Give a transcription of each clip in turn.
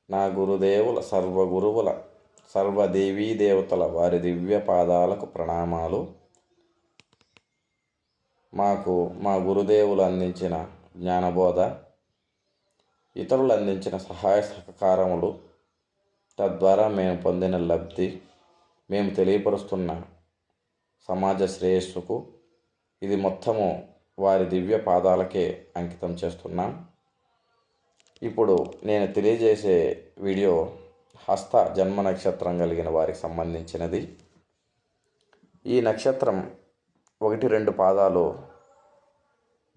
నా గురుదేవుల సర్వగురువుల సర్వదేవీ దేవతల వారి దివ్య పాదాలకు ప్రణామాలు. మాకు మా గురుదేవులు అందించిన జ్ఞానబోధ, ఇతరులు అందించిన సహాయ సహకారములు, తద్వారా మేము పొందిన లబ్ధి, మేము తెలియపరుస్తున్న సమాజ శ్రేయస్సుకు ఇది మొత్తము వారి దివ్య పాదాలకే అంకితం చేస్తున్నాం. ఇప్పుడు నేను తెలియజేసే వీడియో హస్త జన్మ నక్షత్రం కలిగిన వారికి సంబంధించినది. ఈ నక్షత్రం 1-2 పాదాలు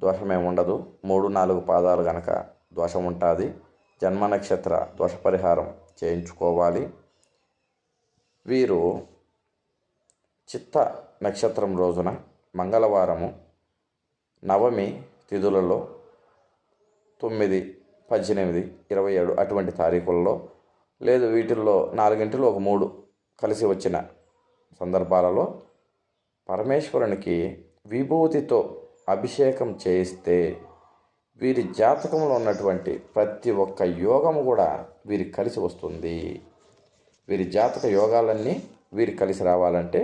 దోషమేమి ఉండదు. 3-4 పాదాలు కనుక దోషం ఉంటుంది. జన్మ నక్షత్ర దోష పరిహారం చేయించుకోవాలి. వీరు చిత్త నక్షత్రం రోజున మంగళవారము నవమి తిథులలో 9, 18, 27 అటువంటి తారీఖుల్లో, లేదు వీటిల్లో 4 ఒక 3 కలిసి వచ్చిన సందర్భాలలో పరమేశ్వరునికి విభూతితో అభిషేకం చేయిస్తే వీరి జాతకంలో ఉన్నటువంటి ప్రతి ఒక్క యోగము కూడా వీరికి కలిసి వస్తుంది. వీరి జాతక యోగాలన్నీ వీరికి కలిసి రావాలంటే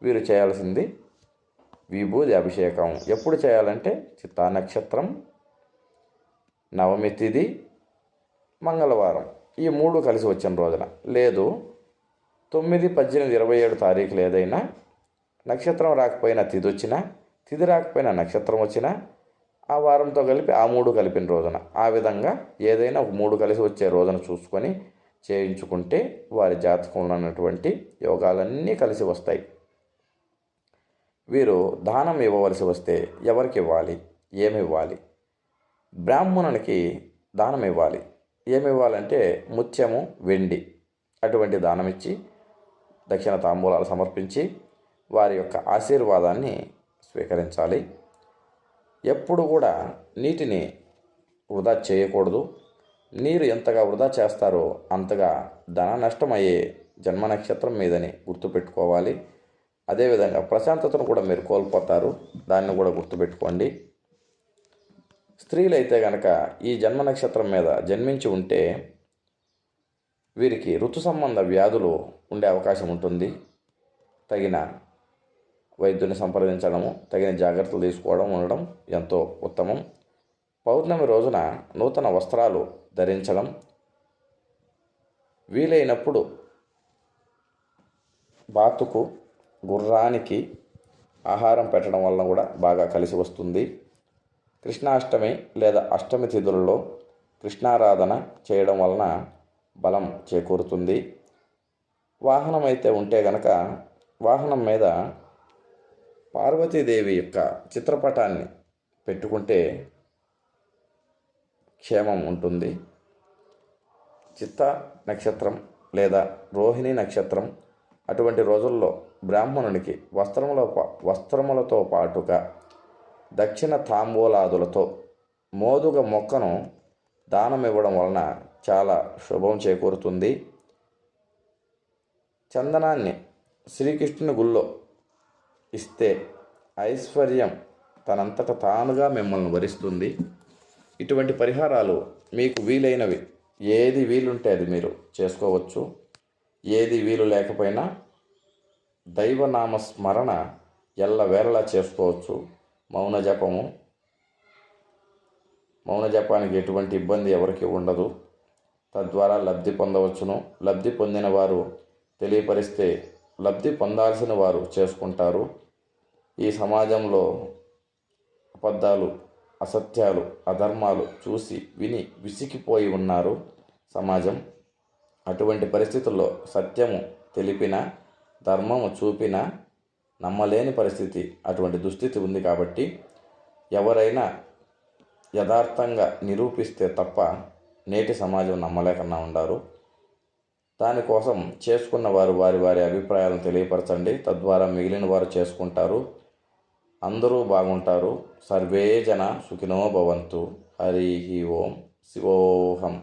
వీరు చేయాల్సింది విభూతి అభిషేకం. ఎప్పుడు చేయాలంటే చిత్తా నక్షత్రం, నవమి తిథి, మంగళవారం ఈ 3 కలిసి వచ్చిన రోజున, లేదు 9, 18, 27 తారీఖులు ఏదైనా నక్షత్రం రాకపోయినా తిథి వచ్చినా, తిథి రాకపోయినా నక్షత్రం వచ్చినా ఆ వారంతో కలిపి ఆ 3 కలిపిన రోజున, ఆ విధంగా ఏదైనా ఒక 3 కలిసి వచ్చే రోజున చూసుకొని చేయించుకుంటే వారి జాతకంలో ఉన్నటువంటి యోగాలన్నీ కలిసి వస్తాయి. వీరు దానం ఇవ్వవలసి వస్తే ఎవరికి ఇవ్వాలి, ఏమి ఇవ్వాలి? బ్రాహ్మణునికి దానం ఇవ్వాలి. ఏమి ఇవ్వాలంటే ముత్యము, వెండి అటువంటి దానం ఇచ్చి దక్షిణ తాంబూలాలు సమర్పించి వారి యొక్క ఆశీర్వాదాన్ని స్వీకరించాలి. ఎప్పుడు కూడా నీటిని వృధా చేయకూడదు. నీరు ఎంతగా వృధా చేస్తారో అంతగా ధన నష్టమయ్యే జన్మ నక్షత్రం మీదని గుర్తుపెట్టుకోవాలి. అదేవిధంగా ప్రశాంతతను కూడా మీరు కోల్పోతారు, దాన్ని కూడా గుర్తుపెట్టుకోండి. స్త్రీలైతే కనుక ఈ జన్మ నక్షత్రం మీద జన్మించి ఉంటే వీరికి ఋతు సంబంధ వ్యాధులు ఉండే అవకాశం ఉంటుంది. తగిన వైద్యుని సంప్రదించడము, తగిన జాగ్రత్తలు తీసుకోవడం ఉండడం ఎంతో ఉత్తమం. పౌర్ణమి రోజున నూతన వస్త్రాలు ధరించడం, వీలైనప్పుడు బాతుకు, గుర్రానికి ఆహారం పెట్టడం వలన కూడా బాగా కలిసి వస్తుంది. కృష్ణాష్టమి లేదా అష్టమి తిథులలో కృష్ణారాధన చేయడం వలన బలం చేకూరుతుంది. వాహనం అయితే ఉంటే గనక వాహనం మీద పార్వతీదేవి యొక్క చిత్రపటాన్ని పెట్టుకుంటే క్షేమం ఉంటుంది. చిత్త నక్షత్రం లేదా రోహిణి నక్షత్రం అటువంటి రోజుల్లో బ్రాహ్మణునికి వస్త్రములతో పాటుగా దక్షిణ తాంబూలాదులతో మోదుగ మొక్కను దానం ఇవ్వడం వలన చాలా శుభం చేకూరుతుంది. చందనాన్ని శ్రీకృష్ణుని గుళ్ళో ఇస్తే ఐశ్వర్యం తనంతట తానుగా మిమ్మల్ని వరిస్తుంది. ఇటువంటి పరిహారాలు మీకు వీలైనవి ఏది వీలుంటే అది మీరు చేసుకోవచ్చు. ఏది వీలు లేకపోయినా దైవనామ స్మరణ ఎల్లవేళలా చేసుకోవచ్చు. మౌన జపానికి ఎటువంటి ఇబ్బంది ఎవరికి ఉండదు. తద్వారా లబ్ధి పొందవచ్చును. లబ్ధి పొందిన వారు తెలియపరిస్తే లబ్ధి పొందాల్సిన వారు చేసుకుంటారు. ఈ సమాజంలో అబద్ధాలు, అసత్యాలు, అధర్మాలు చూసి విని విసిగిపోయి ఉన్నారు సమాజం. అటువంటి పరిస్థితుల్లో సత్యము తెలిపిన, ధర్మము చూపిన నమ్మలేని పరిస్థితి, అటువంటి దుస్థితి ఉంది. కాబట్టి ఎవరైనా యథార్థంగా నిరూపిస్తే తప్ప నేటి సమాజం నమ్మలేకన్నా ఉండారు. దానికోసం చేసుకున్న వారు వారి వారి అభిప్రాయాలను తెలియపరచండి. తద్వారా మిగిలిన వారు చేసుకుంటారు. అందరూ బాగుంటారు. సర్వే జన సుఖినో భవంతు. హరి ఓం. శివోహం.